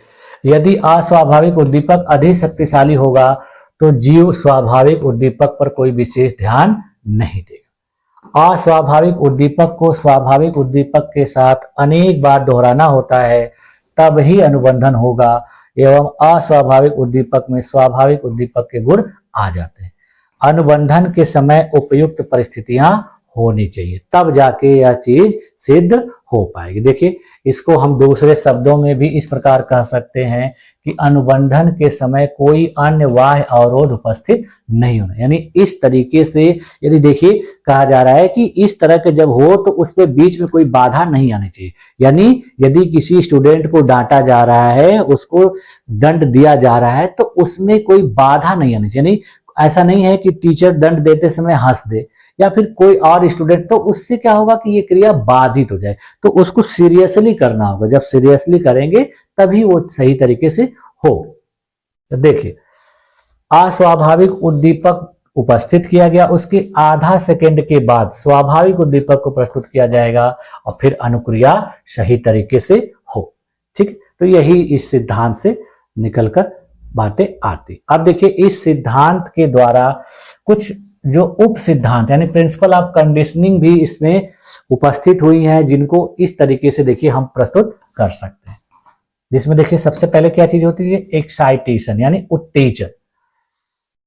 यदि अस्वाभाविक उद्दीपक अधिक शक्तिशाली होगा तो जीव स्वाभाविक उद्दीपक पर कोई विशेष ध्यान नहीं देगा। अस्वाभाविक उद्दीपक को स्वाभाविक उद्दीपक के साथ अनेक बार दोहराना होता है, तब ही अनुबंधन होगा एवं अस्वाभाविक उद्दीपक में स्वाभाविक उद्दीपक के गुण आ जाते हैं। अनुबंधन के समय उपयुक्त परिस्थितियां होनी चाहिए, तब जाके यह चीज सिद्ध हो पाएगी। देखिए, इसको हम दूसरे शब्दों में भी इस प्रकार कह सकते हैं कि अनुबंधन के समय कोई अन्य बाह्य अवरोध उपस्थित नहीं होना। यानी इस तरीके से यदि देखिए कहा जा रहा है कि इस तरह के जब हो तो उसमें बीच में कोई बाधा नहीं आनी चाहिए। यानी यदि किसी स्टूडेंट को डांटा जा रहा है, उसको दंड दिया जा रहा है, तो उसमें कोई बाधा नहीं आनी चाहिए। यानी ऐसा नहीं है कि टीचर दंड देते समय हंस दे या फिर कोई और स्टूडेंट, तो उससे क्या होगा कि ये क्रिया बाधित हो जाए। तो उसको सीरियसली करना होगा। जब सीरियसली करेंगे तभी वो सही तरीके से हो। तो देखिए, अस्वाभाविक उद्दीपक उपस्थित किया गया, उसके आधा सेकंड के बाद स्वाभाविक उद्दीपक को प्रस्तुत किया जाएगा और फिर अनुक्रिया सही तरीके से हो। ठीक, तो यही इस सिद्धांत से निकलकर बातें आती। अब देखिए, इस सिद्धांत के द्वारा कुछ जो उप सिद्धांत यानी प्रिंसिपल ऑफ कंडीशनिंग भी इसमें उपस्थित हुई हैं, जिनको इस तरीके से देखिए हम प्रस्तुत कर सकते हैं। जिसमें देखिए सबसे पहले क्या चीज होती है? एक्साइटेशन यानी उत्तेजन।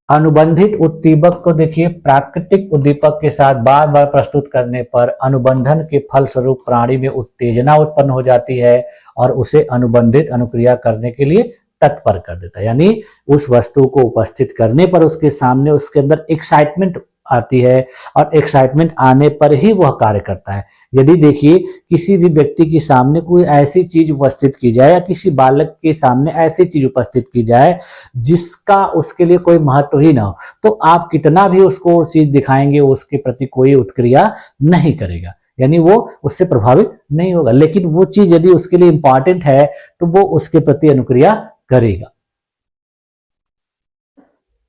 अनुबंधित उद्दीपक को देखिए प्राकृतिक उद्दीपक के साथ बार बार प्रस्तुत करने पर अनुबंधन के फलस्वरूप प्राणी में उत्तेजना उत्पन्न हो जाती है और उसे अनुबंधित अनुक्रिया करने के लिए तत्पर कर देता है। यानी उस वस्तु को उपस्थित करने पर उसके सामने उसके अंदर एक्साइटमेंट आती है और एक्साइटमेंट आने पर ही वह कार्य करता है। यदि देखिए किसी भी व्यक्ति के सामने कोई ऐसी चीज उपस्थित की जाए या किसी बालक के सामने ऐसी चीज उपस्थित की जाए जिसका उसके लिए कोई महत्व ही ना हो, तो आप कितना भी उसको चीज दिखाएंगे उसके प्रति कोई उत्क्रिया नहीं करेगा। यानी वो उससे प्रभावित नहीं होगा। लेकिन वो चीज यदि उसके लिए इंपॉर्टेंट है तो वो उसके प्रति अनुक्रिया करेगा।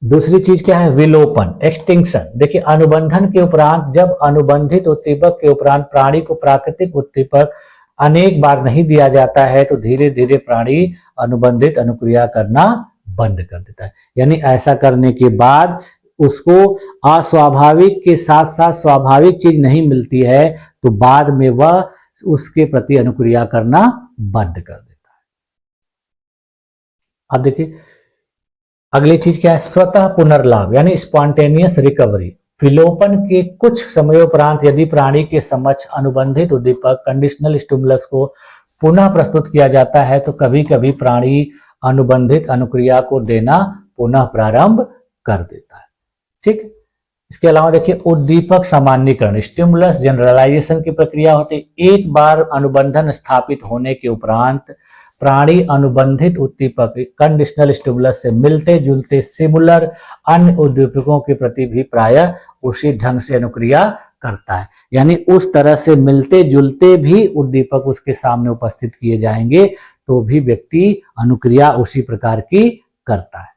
दूसरी चीज क्या है? विलोपन, एक्सटिंक्शन। देखिए, अनुबंधन के उपरांत जब अनुबंधित उद्दीपक के उपरांत प्राणी को प्राकृतिक उद्दीपक अनेक बार नहीं दिया जाता है तो धीरे धीरे प्राणी अनुबंधित अनुक्रिया करना बंद कर देता है। यानी ऐसा करने के बाद उसको अस्वाभाविक के साथ साथ स्वाभाविक चीज नहीं मिलती है तो बाद में वह उसके प्रति अनुक्रिया करना बंद कर देता है। अब देखिए अगली चीज क्या है? स्वतः पुनर्लाभ यानी स्पॉन्टेनियस रिकवरी। विलोपन के कुछ समयोपरांत यदि प्राणी के समक्ष अनुबंधित उद्दीपक कंडीशनल स्टिमुलस को पुनः प्रस्तुत किया जाता है तो कभी कभी प्राणी अनुबंधित अनुक्रिया को देना पुनः प्रारंभ कर देता है। ठीक, इसके अलावा देखिए उद्दीपक सामान्यीकरण, स्टिमुलस जनरलाइजेशन की प्रक्रिया होती है। एक बार अनुबंधन स्थापित होने के उपरांत प्राणी अनुबंधित उद्दीपक कंडीशनल स्टिमुलस से मिलते जुलते सिमुलर अन्य उद्दीपकों के प्रति भी प्रायः उसी ढंग से अनुक्रिया करता है। यानी उस तरह से मिलते जुलते भी उद्दीपक उसके सामने उपस्थित किए जाएंगे तो भी व्यक्ति अनुक्रिया उसी प्रकार की करता है।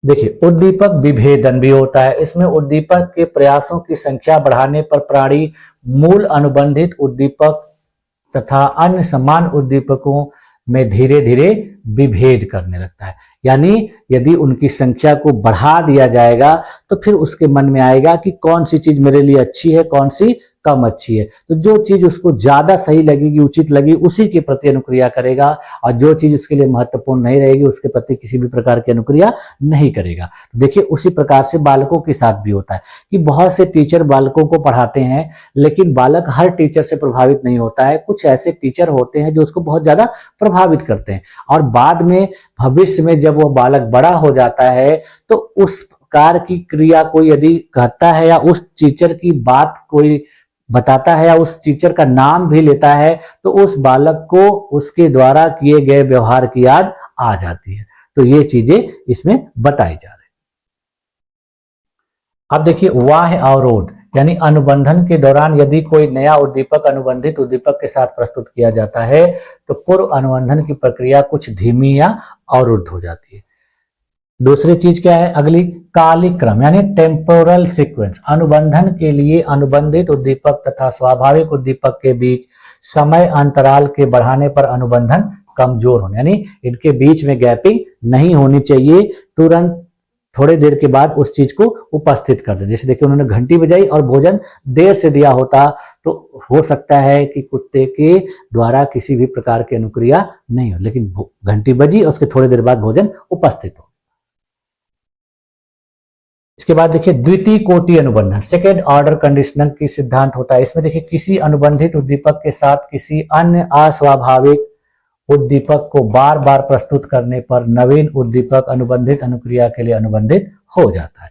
देखिए, उद्दीपक विभेदन भी होता है। इसमें उद्दीपक के प्रयासों की संख्या बढ़ाने पर प्राणी मूल अनुबंधित उद्दीपक तथा अन्य समान उद्दीपकों में धीरे धीरे विभेद करने लगता है। यानी यदि उनकी संख्या को बढ़ा दिया जाएगा तो फिर उसके मन में आएगा कि कौन सी चीज मेरे लिए अच्छी है, कौन सी कम अच्छी है। तो जो चीज उसको ज्यादा सही लगेगी, उचित लगी, उसी के प्रति अनुक्रिया करेगा और जो चीज उसके लिए महत्वपूर्ण नहीं रहेगी उसके प्रति किसी भी प्रकार की अनुक्रिया नहीं करेगा। तो देखिए उसी प्रकार से बालकों के साथ भी होता है कि बहुत से टीचर बालकों को पढ़ाते हैं लेकिन बालक हर टीचर से प्रभावित नहीं होता है। कुछ ऐसे टीचर होते हैं जो उसको बहुत ज्यादा प्रभावित करते हैं और बाद में भविष्य में जब वो बालक बड़ा हो जाता है तो उस प्रकार की क्रिया कोई यदि करता है या उस टीचर की बात कोई बताता है या उस टीचर का नाम भी लेता है तो उस बालक को उसके द्वारा किए गए व्यवहार की याद आ जाती है। तो ये चीजें इसमें बताई जा रही। अब देखिए वाह्य अवरोध यानी अनुबंधन के दौरान यदि कोई नया उद्दीपक अनुबंधित उद्दीपक के साथ प्रस्तुत किया जाता है तो पूर्व अनुबंधन की प्रक्रिया कुछ धीमी या अवरुद्ध हो जाती है। दूसरी चीज क्या है अगली, कालिक क्रम यानी टेम्पोरल सीक्वेंस। अनुबंधन के लिए अनुबंधित उद्दीपक तथा स्वाभाविक उद्दीपक के बीच समय अंतराल के बढ़ाने पर अनुबंधन कमजोर होने, यानी इनके बीच में गैपिंग नहीं होनी चाहिए, तुरंत थोड़े देर के बाद उस चीज को उपस्थित कर दे। जैसे देखिए उन्होंने घंटी बजाई और भोजन देर से दिया होता तो हो सकता है कि कुत्ते के द्वारा किसी भी प्रकार की अनुक्रिया नहीं हो, लेकिन घंटी बजी और उसके थोड़ी देर बाद भोजन उपस्थित हो। इसके बाद देखिए द्वितीय कोटि अनुबंधन, सेकेंड ऑर्डर कंडीशनर की सिद्धांत होता है। इसमें देखिए किसी अनुबंधित उद्दीपक के साथ किसी अन्य अस्वाभाविक उद्दीपक को बार बार प्रस्तुत करने पर नवीन उद्दीपक अनुबंधित अनुक्रिया के लिए अनुबंधित हो जाता है।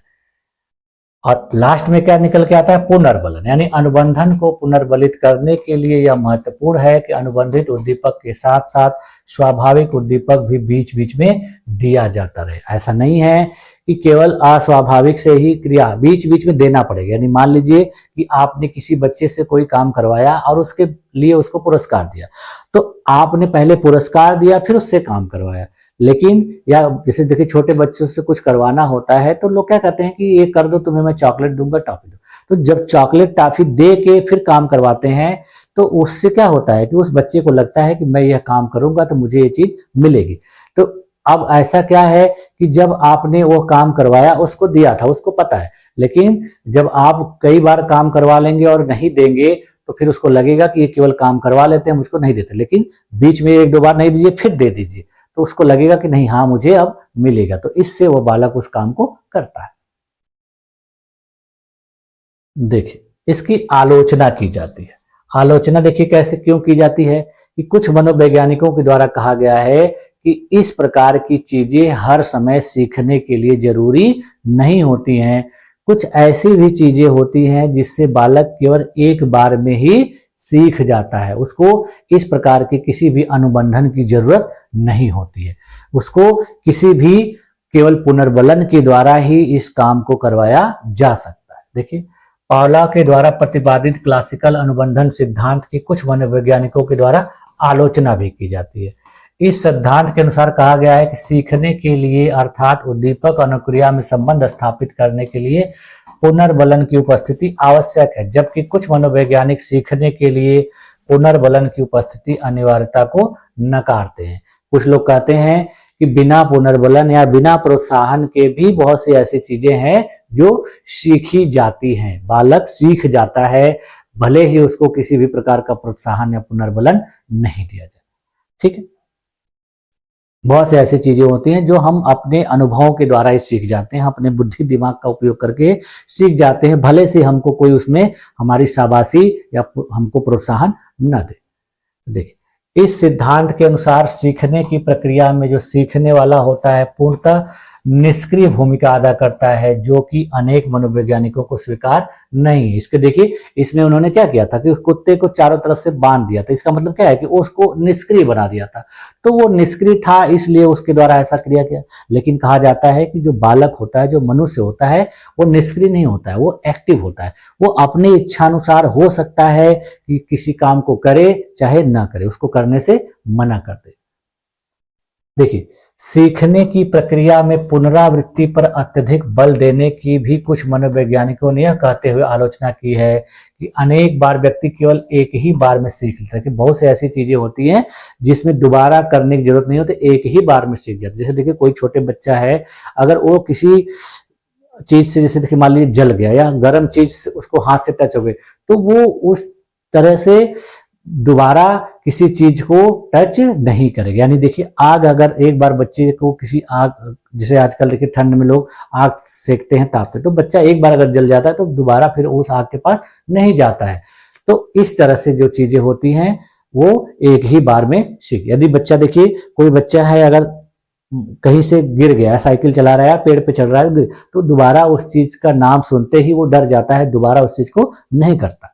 और लास्ट में क्या निकल के आता है, पुनर्बलन, यानी अनुबंधन को पुनर्बलित करने के लिए यह महत्वपूर्ण है कि अनुबंधित उद्दीपक के साथ साथ स्वाभाविक उद्दीपक भी बीच बीच में दिया जाता रहे। ऐसा नहीं है कि केवल अस्वाभाविक से ही क्रिया बीच बीच में देना पड़ेगा। यानी मान लीजिए कि आपने किसी बच्चे से कोई काम करवाया और उसके लिए उसको पुरस्कार दिया, तो आपने पहले पुरस्कार दिया फिर उससे काम करवाया, लेकिन या जैसे देखिए छोटे बच्चों से कुछ करवाना होता है तो लोग क्या कहते हैं कि ये कर दो, तुम्हें मैं चॉकलेट दूंगा, टॉफी दो। तो जब चॉकलेट टॉफी दे के फिर काम करवाते हैं तो उससे क्या होता है कि उस बच्चे को लगता है कि मैं यह काम करूंगा तो मुझे ये चीज मिलेगी। तो अब ऐसा क्या है कि जब आपने वो काम करवाया, उसको दिया था, उसको पता है, लेकिन जब आप कई बार काम करवा लेंगे और नहीं देंगे तो फिर उसको लगेगा कि ये केवल काम करवा लेते हैं, मुझको नहीं देते, लेकिन बीच में एक दो बार नहीं दीजिए फिर दे दीजिए तो उसको लगेगा कि नहीं, हाँ मुझे अब मिलेगा, तो इससे वो बालक उस काम को करता है। देखिए इसकी आलोचना की जाती है। आलोचना देखिए कैसे क्यों की जाती है कि कुछ मनोवैज्ञानिकों के द्वारा कहा गया है कि इस प्रकार की चीजें हर समय सीखने के लिए जरूरी नहीं होती हैं। कुछ ऐसी भी चीजें होती हैं जिससे बालक केवल एक बार में ही सीख जाता है, उसको इस प्रकार के किसी भी अनुबंधन की जरूरत नहीं होती है, उसको किसी भी केवल पुनर्बलन के द्वारा ही इस काम को करवाया जा सकता है। देखिए पावलोव के द्वारा प्रतिपादित क्लासिकल अनुबंधन सिद्धांत की कुछ मनोवैज्ञानिकों के द्वारा आलोचना भी की जाती है। इस सिद्धांत के अनुसार कहा गया है कि सीखने के लिए अर्थात उद्दीपक अनुक्रिया में संबंध स्थापित करने के लिए पुनर्बलन की उपस्थिति आवश्यक है, जबकि कुछ मनोवैज्ञानिक सीखने के लिए पुनर्बलन की उपस्थिति अनिवार्यता को नकारते हैं। कुछ लोग कहते हैं कि बिना पुनर्बलन या बिना प्रोत्साहन के भी बहुत सी ऐसी चीजें हैं जो सीखी जाती हैं, बालक सीख जाता है भले ही उसको किसी भी प्रकार का प्रोत्साहन या पुनर्बलन नहीं दिया जाए। ठीक है, बहुत से ऐसी चीजें होती हैं जो हम अपने अनुभवों के द्वारा ही सीख जाते हैं, अपने बुद्धि दिमाग का उपयोग करके सीख जाते हैं, भले से हमको कोई उसमें हमारी शाबाशी या हमको प्रोत्साहन न दे। देखिए इस सिद्धांत के अनुसार सीखने की प्रक्रिया में जो सीखने वाला होता है पूर्णतः निष्क्रिय भूमिका अदा करता है, जो कि अनेक मनोवैज्ञानिकों को स्वीकार नहीं है। इसके देखिए इसमें उन्होंने क्या किया था कि उस कुत्ते को चारों तरफ से बांध दिया था, इसका मतलब क्या है कि उसको निष्क्रिय बना दिया था, तो वो निष्क्रिय था इसलिए उसके द्वारा ऐसा क्रिया किया। लेकिन कहा जाता है कि जो बालक होता है, जो मनुष्य होता है, वो निष्क्रिय नहीं होता है, वो एक्टिव होता है, वो अपनी इच्छानुसार हो सकता है कि किसी काम को करे चाहे ना करे, उसको करने से मना कर दे। देखिए सीखने की प्रक्रिया में पुनरावृत्ति पर अत्यधिक बल देने की भी कुछ मनोवैज्ञानिकों ने यह कहते हुए आलोचना की है कि अनेक बार व्यक्ति केवल एक ही बार में सीख लेता है, कि बहुत सी ऐसी चीजें होती हैं जिसमें दोबारा करने की जरूरत नहीं होती, एक ही बार में सीख जाता है। जैसे देखिए कोई छोटे बच्चा है, अगर वो किसी चीज से जैसे देखिए मान लीजिए जल गया या गर्म चीज उसको हाथ से टच हो गई, तो वो उस तरह से दोबारा किसी चीज को टच नहीं करेगा। यानी देखिए आग, अगर एक बार बच्चे को किसी आग, जैसे आजकल देखिए ठंड में लोग आग सेकते हैं, तापते, तो बच्चा एक बार अगर जल जाता है तो दोबारा फिर उस आग के पास नहीं जाता है। तो इस तरह से जो चीजें होती हैं वो एक ही बार में सीख। यदि बच्चा देखिए कोई बच्चा है, अगर कहीं से गिर गया, साइकिल चला रहा है, पेड़ पे चढ़ रहा है, तो दोबारा उस चीज का नाम सुनते ही वो डर जाता है, दोबारा उस चीज को नहीं करता।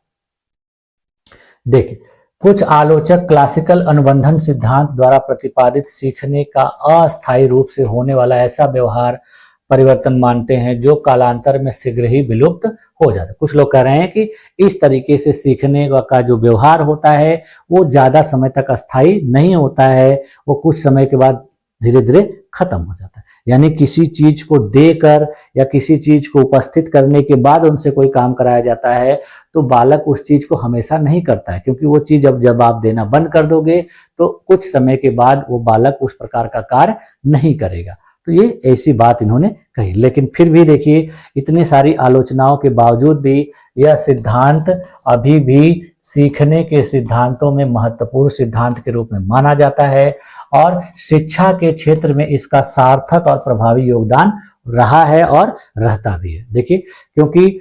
देखिए, कुछ आलोचक क्लासिकल अनुबंधन सिद्धांत द्वारा प्रतिपादित सीखने का अस्थायी रूप से होने वाला ऐसा व्यवहार परिवर्तन मानते हैं जो कालांतर में शीघ्र ही विलुप्त हो जाता है। कुछ लोग कह रहे हैं कि इस तरीके से सीखने का जो व्यवहार होता है वो ज्यादा समय तक अस्थायी नहीं होता है, वो कुछ समय के बाद धीरे धीरे खत्म हो जाता है। यानी किसी चीज को देकर या किसी चीज को उपस्थित करने के बाद उनसे कोई काम कराया जाता है तो बालक उस चीज को हमेशा नहीं करता है, क्योंकि वो चीज जब आप देना बंद कर दोगे तो कुछ समय के बाद वो बालक उस प्रकार का कार्य नहीं करेगा। तो ये ऐसी बात इन्होंने कही। लेकिन फिर भी देखिए, इतनी सारी आलोचनाओं के बावजूद भी यह सिद्धांत अभी भी सीखने के सिद्धांतों में महत्वपूर्ण सिद्धांत के रूप में माना जाता है और शिक्षा के क्षेत्र में इसका सार्थक और प्रभावी योगदान रहा है और रहता भी है। देखिए, क्योंकि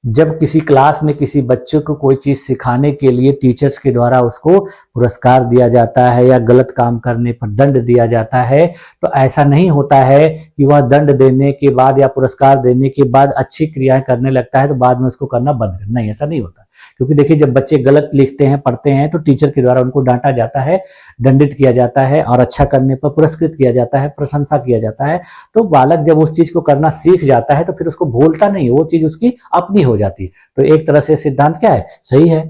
जब किसी क्लास में किसी बच्चे को कोई चीज सिखाने के लिए टीचर्स के द्वारा उसको पुरस्कार दिया जाता है या गलत काम करने पर दंड दिया जाता है, तो ऐसा नहीं होता है कि वह दंड देने के बाद या पुरस्कार देने के बाद अच्छी क्रियाएं करने लगता है तो बाद में उसको करना बंद कर, नहीं, ऐसा नहीं होता। क्योंकि देखिए, जब बच्चे गलत लिखते हैं, पढ़ते हैं, तो टीचर के द्वारा उनको डांटा जाता है, दंडित किया जाता है और अच्छा करने पर पुरस्कृत किया जाता है, प्रशंसा किया जाता है। तो बालक जब उस चीज को करना सीख जाता है तो फिर उसको भूलता नहीं, वो चीज उसकी अपनी हो जाती है। तो एक तरह से सिद्धांत क्या है, सही है।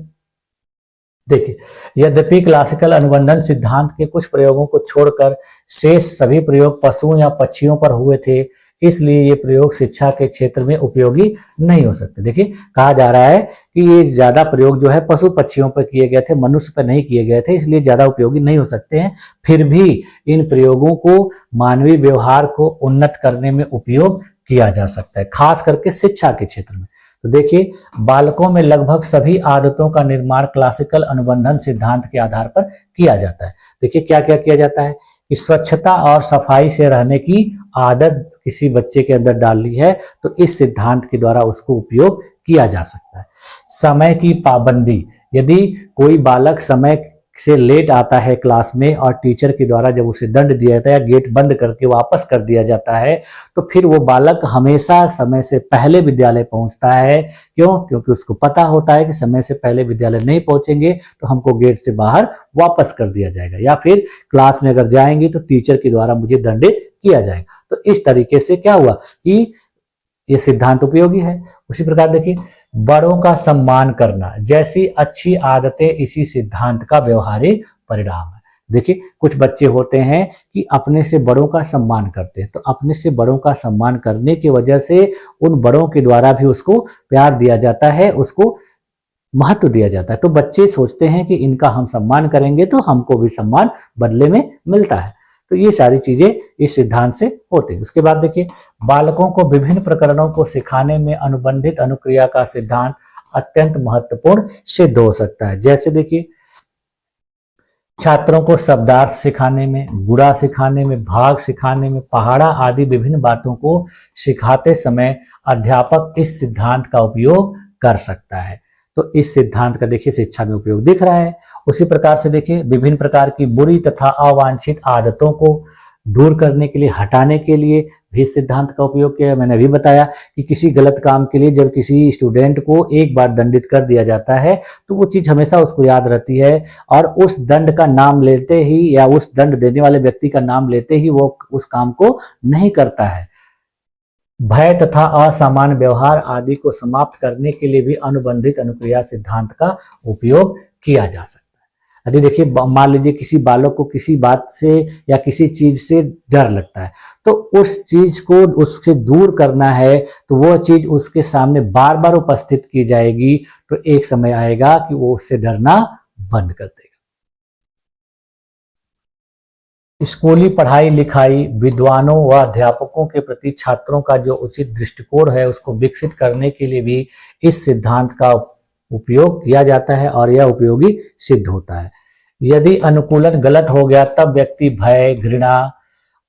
देखिए, यद्यपि क्लासिकल अनुबंधन सिद्धांत के कुछ प्रयोगों को छोड़कर शेष सभी प्रयोग पशुओं या पक्षियों पर हुए थे, इसलिए ये प्रयोग शिक्षा के क्षेत्र में उपयोगी नहीं हो सकते। देखिए, कहा जा रहा है कि ये ज्यादा प्रयोग जो है पशु पक्षियों पर किए गए थे, मनुष्य पर नहीं किए गए थे, इसलिए ज्यादा उपयोगी नहीं हो सकते हैं। फिर भी इन प्रयोगों को मानवीय व्यवहार को उन्नत करने में उपयोग किया जा सकता है, खास करके शिक्षा के क्षेत्र में। तो देखिए, बालकों में लगभग सभी आदतों का निर्माण क्लासिकल अनुबंधन सिद्धांत के आधार पर किया जाता है। देखिए, क्या क्या किया जाता है कि स्वच्छता और सफाई से रहने की आदत किसी बच्चे के अंदर डालनी है तो इस सिद्धांत के द्वारा उसको उपयोग किया जा सकता है। समय की पाबंदी, यदि कोई बालक समय से लेट आता है क्लास में और टीचर के द्वारा जब उसे दंड दिया जाता है या गेट बंद करके वापस कर दिया जाता है तो फिर वो बालक हमेशा समय से पहले विद्यालय पहुंचता है। क्यों? क्योंकि उसको पता होता है कि समय से पहले विद्यालय नहीं पहुंचेंगे तो हमको गेट से बाहर वापस कर दिया जाएगा, या फिर क्लास में अगर जाएंगे तो टीचर के द्वारा मुझे दंडित किया जाएगा। तो इस तरीके से क्या हुआ कि ये सिद्धांत उपयोगी है। उसी प्रकार देखिए, बड़ों का सम्मान करना जैसी अच्छी आदतें इसी सिद्धांत का व्यवहारिक परिणाम है। देखिए, कुछ बच्चे होते हैं कि अपने से बड़ों का सम्मान करते हैं, तो अपने से बड़ों का सम्मान करने की वजह से उन बड़ों के द्वारा भी उसको प्यार दिया जाता है, उसको महत्व दिया जाता है। तो बच्चे सोचते हैं कि इनका हम सम्मान करेंगे तो हमको भी सम्मान बदले में मिलता है। तो ये सारी चीजें इस सिद्धांत से होती है। उसके बाद देखिए, बालकों को विभिन्न प्रकरणों को सिखाने में अनुबंधित अनुक्रिया का सिद्धांत अत्यंत महत्वपूर्ण सिद्ध हो सकता है। जैसे देखिए, छात्रों को शब्दार्थ सिखाने में, गुणा सिखाने में, भाग सिखाने में, पहाड़ा आदि विभिन्न बातों को सिखाते समय अध्यापक इस सिद्धांत का उपयोग कर सकता है। तो इस सिद्धांत का देखिए शिक्षा में उपयोग दिख रहा है। उसी प्रकार से देखिए, विभिन्न प्रकार की बुरी तथा अवांछित आदतों को दूर करने के लिए, हटाने के लिए भी सिद्धांत का उपयोग किया। मैंने अभी बताया कि किसी गलत काम के लिए जब किसी स्टूडेंट को एक बार दंडित कर दिया जाता है तो वो चीज हमेशा उसको याद रहती है और उस दंड का नाम लेते ही या उस दंड देने वाले व्यक्ति का नाम लेते ही वो उस काम को नहीं करता है। भय तथा असामान्य व्यवहार आदि को समाप्त करने के लिए भी अनुबंधित अनुक्रिया सिद्धांत का उपयोग किया जा सकता है। यदि देखिए, मान लीजिए किसी बालक को किसी बात से या किसी चीज से डर लगता है तो उस चीज को उससे दूर करना है तो वह चीज उसके सामने बार बार उपस्थित की जाएगी, तो एक समय आएगा कि वो उससे डरना बंद कर देगा। स्कूली पढ़ाई लिखाई, विद्वानों व अध्यापकों के प्रति छात्रों का जो उचित दृष्टिकोण है उसको विकसित करने के लिए भी इस सिद्धांत का उपयोग किया जाता है और यह उपयोगी सिद्ध होता है। यदि अनुकूलन गलत हो गया तब व्यक्ति भय, घृणा,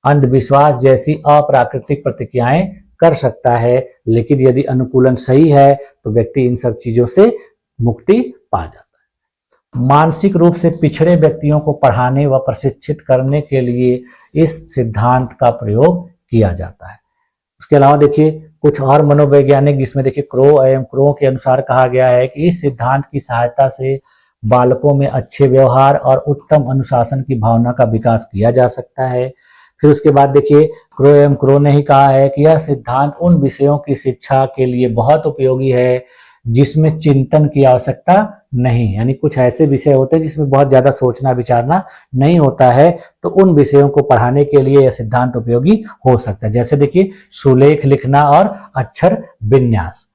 अंधविश्वास जैसी अप्राकृतिक प्रतिक्रियाएं कर सकता है, लेकिन यदि अनुकूलन सही है तो व्यक्ति इन सब चीजों से मुक्ति पा जाता है। मानसिक रूप से पिछड़े व्यक्तियों को पढ़ाने व प्रशिक्षित करने के लिए इस सिद्धांत का प्रयोग किया जाता है। उसके अलावा देखिए कुछ और मनोवैज्ञानिक, जिसमें देखिए क्रो के अनुसार कहा गया है कि इस सिद्धांत की सहायता से बालकों में अच्छे व्यवहार और उत्तम अनुशासन की भावना का विकास किया जा सकता है। फिर उसके बाद देखिए क्रो ने ही कहा है कि यह सिद्धांत उन विषयों की शिक्षा के लिए बहुत उपयोगी है जिसमें चिंतन की आवश्यकता नहीं, यानी कुछ ऐसे विषय होते हैं जिसमें बहुत ज्यादा सोचना विचारना नहीं होता है, तो उन विषयों को पढ़ाने के लिए यह सिद्धांत उपयोगी हो सकता है। जैसे देखिए सुलेख लिखना और अक्षर विन्यास।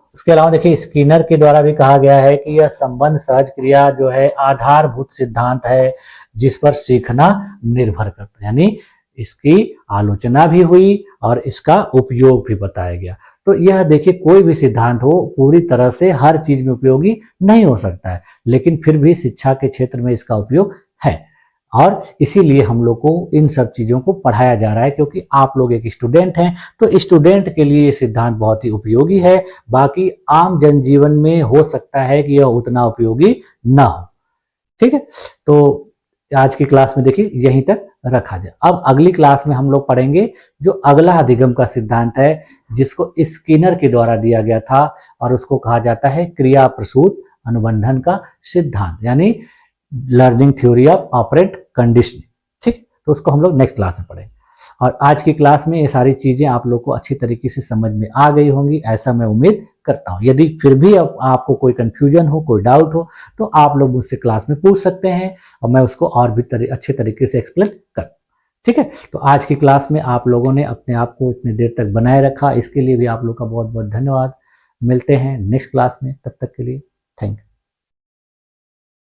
उसके अलावा देखिए स्किनर के द्वारा भी कहा गया है कि यह संबंध सहज क्रिया जो है आधारभूत सिद्धांत है जिस पर सीखना निर्भर करता है, यानी इसकी आलोचना भी हुई और इसका उपयोग भी बताया गया। तो यह देखिए कोई भी सिद्धांत हो पूरी तरह से हर चीज में उपयोगी नहीं हो सकता है, लेकिन फिर भी शिक्षा के क्षेत्र में इसका उपयोग है और इसीलिए हम लोग को इन सब चीजों को पढ़ाया जा रहा है, क्योंकि आप लोग एक स्टूडेंट हैं तो स्टूडेंट के लिए ये सिद्धांत बहुत ही उपयोगी है। बाकी आम जनजीवन में हो सकता है कि यह उतना उपयोगी ना हो। ठीक है, तो आज की क्लास में देखिए यहीं तक रखा जाए। अब अगली क्लास में हम लोग पढ़ेंगे जो अगला अधिगम का सिद्धांत है, जिसको स्किनर के द्वारा दिया गया था और उसको कहा जाता है क्रिया प्रसूत अनुबंधन का सिद्धांत, यानी learning theory of operant conditioning. ठीक, तो उसको हम लोग नेक्स्ट क्लास में पढ़ेंगे। और आज की क्लास में ये सारी चीजें आप लोग को अच्छी तरीके से समझ में आ गई होंगी, ऐसा मैं उम्मीद करता हूँ। यदि फिर भी अब आपको कोई कंफ्यूजन हो, कोई डाउट हो, तो आप लोग मुझसे क्लास में पूछ सकते हैं और मैं उसको और भी अच्छे तरीके से एक्सप्लेन कर। ठीक है, तो आज की क्लास में आप लोगों ने अपने आप को इतने देर तक बनाए रखा, इसके लिए भी आप लोग का बहुत बहुत धन्यवाद। मिलते हैं नेक्स्ट क्लास में, तब तक के लिए थैंक यू।